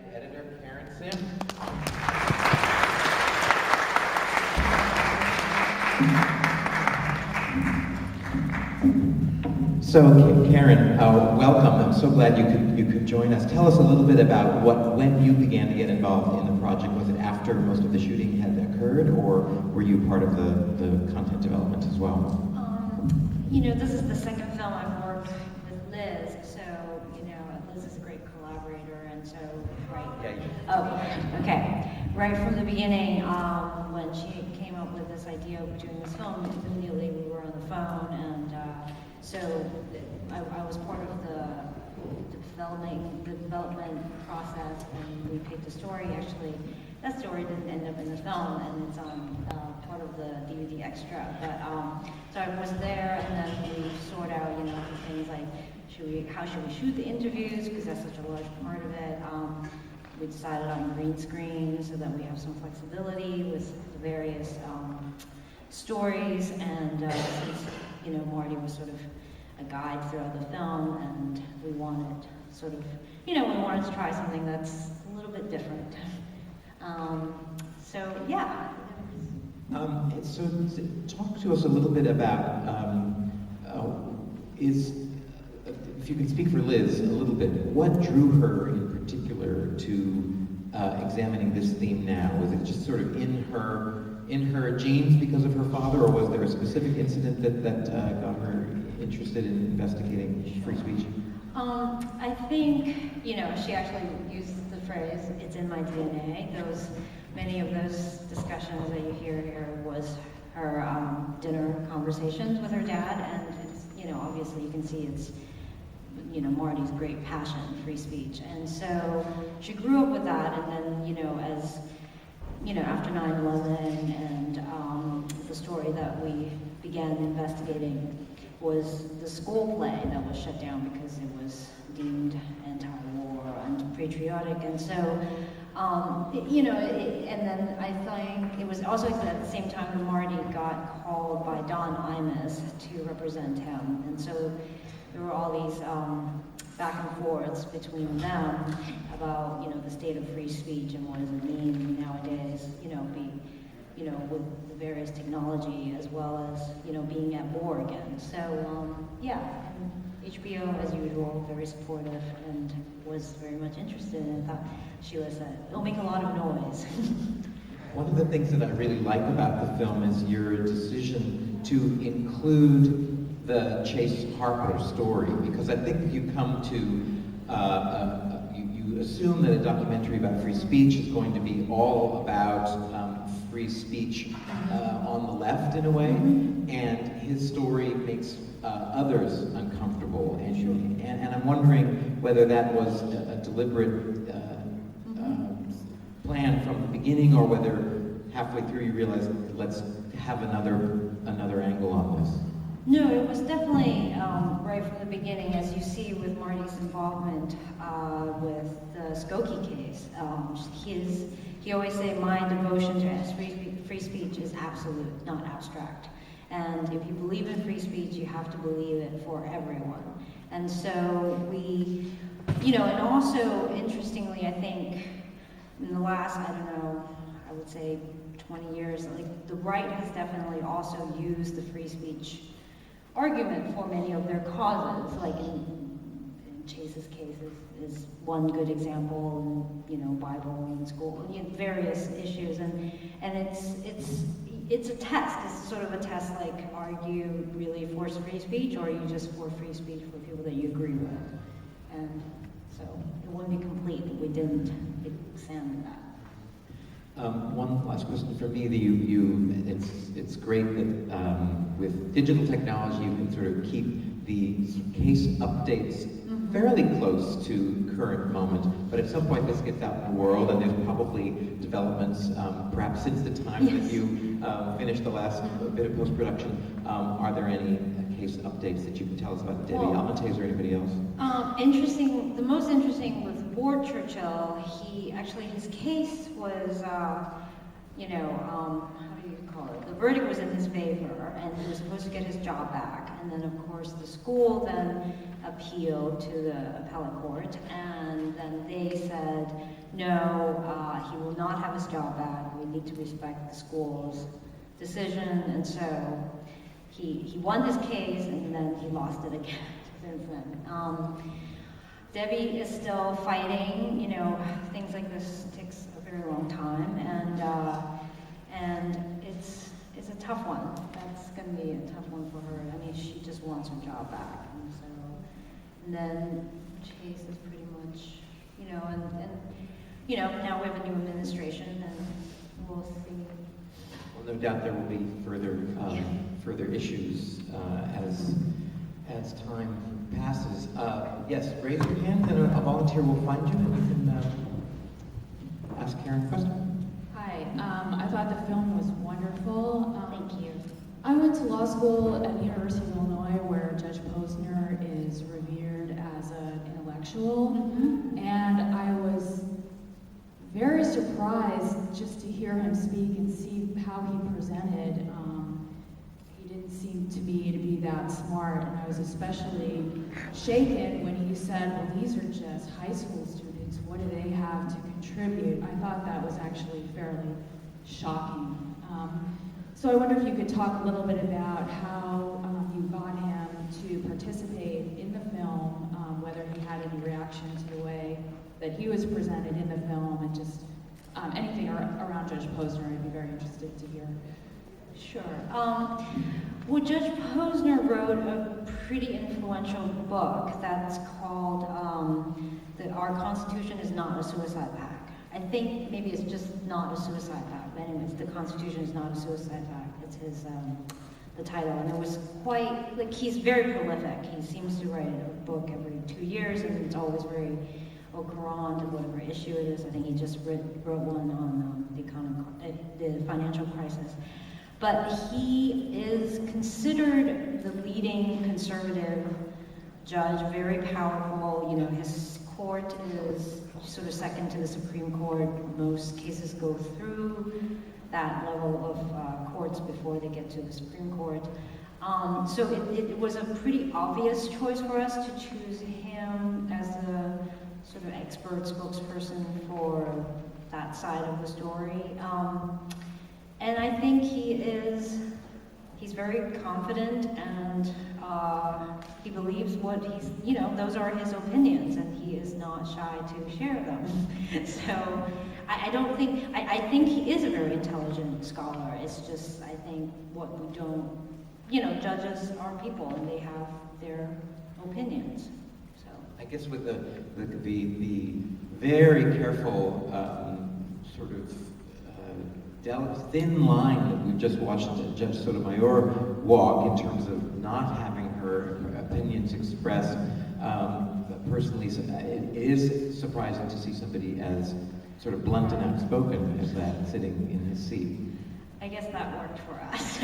and editor Karen Sim. So, Karen, welcome. I'm so glad you could join us. Tell us a little bit about when you began to get involved in the project. Was it after most of the shooting had occurred, or were you part of the content development as well? This is the second film I've worked with Liz, so Liz is a great collaborator, and so right from the beginning, when she came up with this idea of doing this film, immediately we were on the phone, and so I was part of the development process, and we picked a story. Actually, that story didn't end up in the film, and it's part of the DVD extra. But so I was there, and then we sort out, things like how should we shoot the interviews, because that's such a large part of it. We decided on green screen so that we have some flexibility with the various stories, and since Marty was sort of a guide throughout the film, and we wanted we wanted to try something that's a little bit different. So talk to us a little bit about if you could speak for Liz a little bit, what drew her in particular to examining this theme now? Was it just sort of in her genes because of her father, or was there a specific incident that got her interested in investigating free speech? I think, she actually used the phrase, "it's in my DNA." Many of those discussions that you hear here was her dinner conversations with her dad, and it's, obviously you can see it's, Marty's great passion, free speech. And so she grew up with that, and then, as, after 9/11 and the story that we began investigating was the school play that was shut down because it was deemed anti-war and patriotic. And so, and then I think it was also at the same time when Marty got called by Don Imus to represent him. And so there were all these back and forths between them about, the state of free speech and what does it mean nowadays, with the various technology as well as, being at war again. So, and HBO, as usual, very supportive and was very much interested, and thought Sheila said, it'll make a lot of noise. One of the things that I really like about the film is your decision to include the Chase Harper story, because I think you come to, you assume that a documentary about free speech is going to be all about free speech on the left in a way, and his story makes others uncomfortable, and I'm wondering whether that was a deliberate plan from the beginning, or whether halfway through you realized, let's have another angle on this. No, it was definitely right from the beginning, as you see with Marty's involvement with the Skokie case. He always say, my devotion to free speech is absolute, not abstract. And if you believe in free speech, you have to believe it for everyone. And so we, and also interestingly, I think in the last, I would say 20 years, like the right has definitely also used the free speech argument for many of their causes, like in Chase's case is one good example, and Bible in school, various issues, and it's a test. It's sort of a test, like, are you really for free speech, or are you just for free speech for people that you agree with? And so it wouldn't be complete if we didn't examine that. One last question for me. It's great that with digital technology you can sort of keep the case updates fairly close to current moment, but at some point this gets out in the world, and there's probably developments, perhaps since the time that you finished the last bit of post-production. Are there any case updates that you can tell us about Debbie Almontes or anybody else? The most interesting was Ward Churchill. His case was, how do you call it? The verdict was in his favor, and he was supposed to get his job back. And then, of course, the school then appealed to the appellate court, and then they said, no, he will not have his job back. We need to respect the school's decision. And so he won his case, and then he lost it again since then. Debbie is still fighting. You know, things like this takes a very long time, and it's a tough one. That's going to be a tough one for her. I mean, she just wants her job back, and then Chase is pretty much, you know, and you know, now we have a new administration, and we'll see. Well, no doubt there will be further issues as time passes. Yes, raise your hand, and a volunteer will find you, and you can ask Karen a question. Hi, I thought the film was wonderful. Thank you. I went to law school at the University of Illinois, where Judge Posner is revered as an intellectual, and I was very surprised just to hear him speak and see how he presented. He didn't seem to be that smart, and I was especially shaken when he said, well, these are just high school students. What do they have to contribute? I thought that was actually fairly shocking. So I wonder if you could talk a little bit about how you got him to participate in the film, whether he had any reaction to the way that he was presented in the film, and just anything around Judge Posner. I'd be very interested to hear. Sure. Well, Judge Posner wrote a pretty influential book that's called Our Constitution is Not a Suicide Pact. I think maybe it's just not a suicide pact. But anyways, the Constitution is not a suicide pact. It's his the title, and it was quite like, he's very prolific. He seems to write a book every 2 years, and it's always very au courant of whatever issue it is. I think he just wrote one on the financial crisis. But he is considered the leading conservative judge, very powerful. You know, his court is sort of second to the Supreme Court. Most cases go through that level of courts before they get to the Supreme Court. So it was a pretty obvious choice for us to choose him as the sort of expert spokesperson for that side of the story. And I think he's very confident, and he believes what he's, you know, those are his opinions, and he is not shy to share them. So I think he is a very intelligent scholar. It's just, I think what we don't, you know, judges are people, and they have their opinions. So I guess with the very careful sort of thin line that we've just watched Judge Sotomayor walk in terms of not having her opinions expressed. Personally, it is surprising to see somebody as sort of blunt and outspoken as that sitting in his seat. I guess that worked for us.